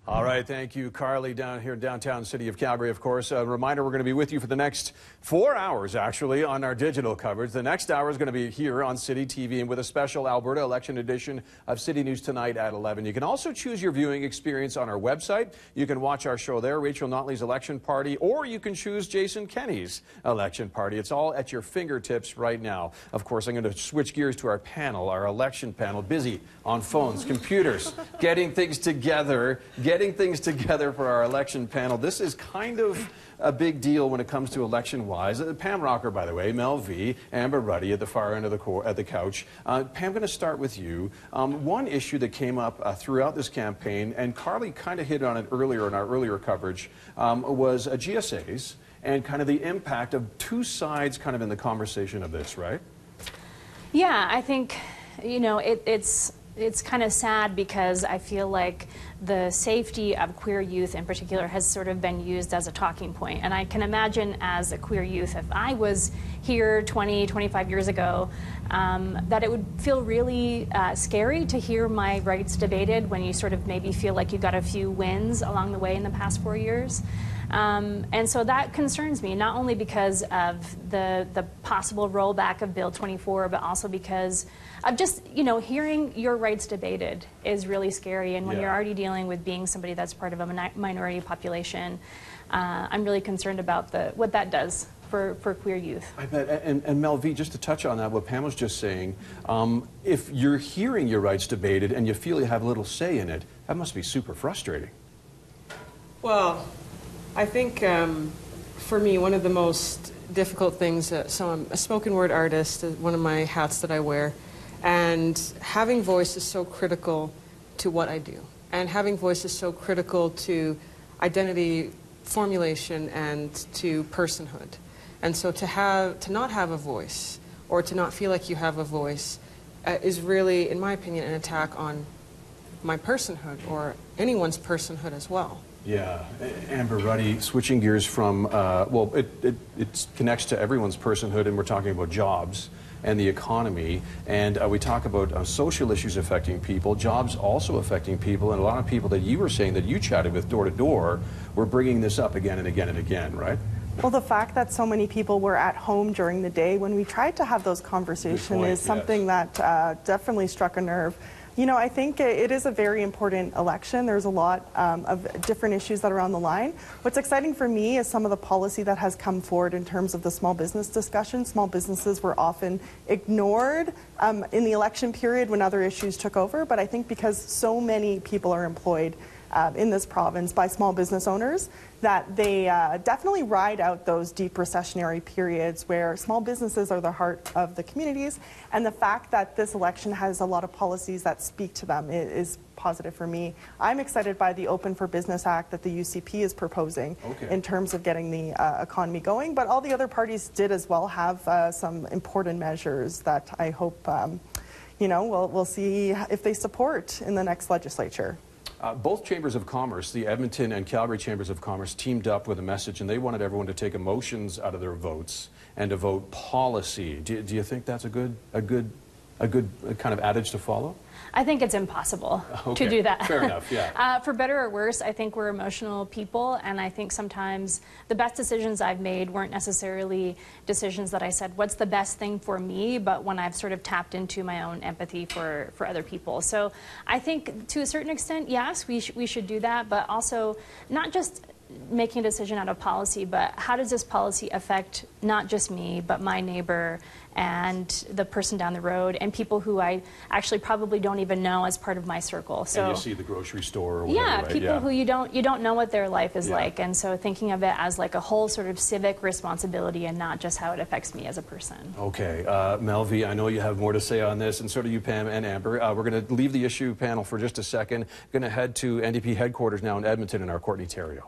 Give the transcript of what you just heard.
All right, thank you, Carly, down here in downtown city of Calgary, of course. A reminder, we're going to be with you for the next 4 hours, actually, on our digital coverage. The next hour is going to be here on City TV and with a special Alberta election edition of City News Tonight at 11. You can also choose your viewing experience on our website. You can watch our show there, Rachel Notley's Election Party, or you can choose Jason Kenney's Election Party. It's all at your fingertips right now. Of course, I'm going to switch gears to our panel, our election panel, busy on phones, computers, getting things together for our election panel. This is kind of a big deal when it comes to election-wise. Pam Rocker, by the way, Mel V, Amber Ruddy at the far end of the couch. Pam, I'm going to start with you. One issue that came up throughout this campaign, and Carly kind of hit on it earlier in our earlier coverage, was GSAs and kind of the impact of two sides kind of in the conversation of this, right? Yeah, I think, you know, it's kind of sad because I feel like the safety of queer youth in particular has sort of been used as a talking point. And I can imagine as a queer youth, if I was here 20, 25 years ago, that it would feel really scary to hear my rights debated when you sort of maybe feel like you got a few wins along the way in the past 4 years. And so that concerns me, not only because of the possible rollback of Bill 24, but also because of just, you know, hearing your rights debated is really scary. And when you're already dealing with being somebody that's part of a minority population, I'm really concerned about what that does for queer youth. I bet. And Mel V, just to touch on that, what Pam was just saying, if you're hearing your rights debated and you feel you have a little say in it, that must be super frustrating. Well, I think for me, one of the most difficult things, so I'm a spoken word artist, one of my hats that I wear, and having voice is so critical to what I do. And having voice is so critical to identity formulation and to personhood. And so to not have a voice, or to not feel like you have a voice, is really, in my opinion, an attack on my personhood, or anyone's personhood as well. Yeah, Amber Ruddy, switching gears from, well, it connects to everyone's personhood, and we're talking about jobs and the economy, and we talk about social issues affecting people, jobs also affecting people, and a lot of people that you were saying that you chatted with door to door were bringing this up again and again and again, right? Well, the fact that so many people were at home during the day when we tried to have those conversations is something that definitely struck a nerve. You know, I think it is a very important election. There's a lot of different issues that are on the line. What's exciting for me is some of the policy that has come forward in terms of the small business discussion. Small businesses were often ignored in the election period when other issues took over, but I think because so many people are employed in this province by small business owners, that they definitely ride out those deep recessionary periods where small businesses are the heart of the communities, and the fact that this election has a lot of policies that speak to them is positive for me. I'm excited by the Open for Business Act that the UCP is proposing in terms of getting the economy going, but all the other parties did as well have some important measures that I hope, you know, we'll see if they support in the next legislature. Both chambers of commerce, the Edmonton and Calgary chambers of commerce, teamed up with a message, and they wanted everyone to take emotions out of their votes and to vote policy. Do you think that's a good kind of adage to follow? I think it's impossible to do that. Fair enough, yeah. For better or worse, I think we're emotional people, and I think sometimes the best decisions I've made weren't necessarily decisions that I said, what's the best thing for me, but when I've sort of tapped into my own empathy for other people. So I think to a certain extent, yes, we should do that, but also not just making a decision out of policy, but how does this policy affect not just me, but my neighbor and the person down the road and people who I actually probably don't even know as part of my circle. So and you see the grocery store or whatever, yeah, right? People who you don't know what their life is like, and so thinking of it as like a whole sort of civic responsibility and not just how it affects me as a person. Okay, Mel V, I know you have more to say on this, and so do you, Pam and Amber. We're going to leave the issue panel for just a second. Going to head to NDP headquarters now in Edmonton in our Courtney Terrio.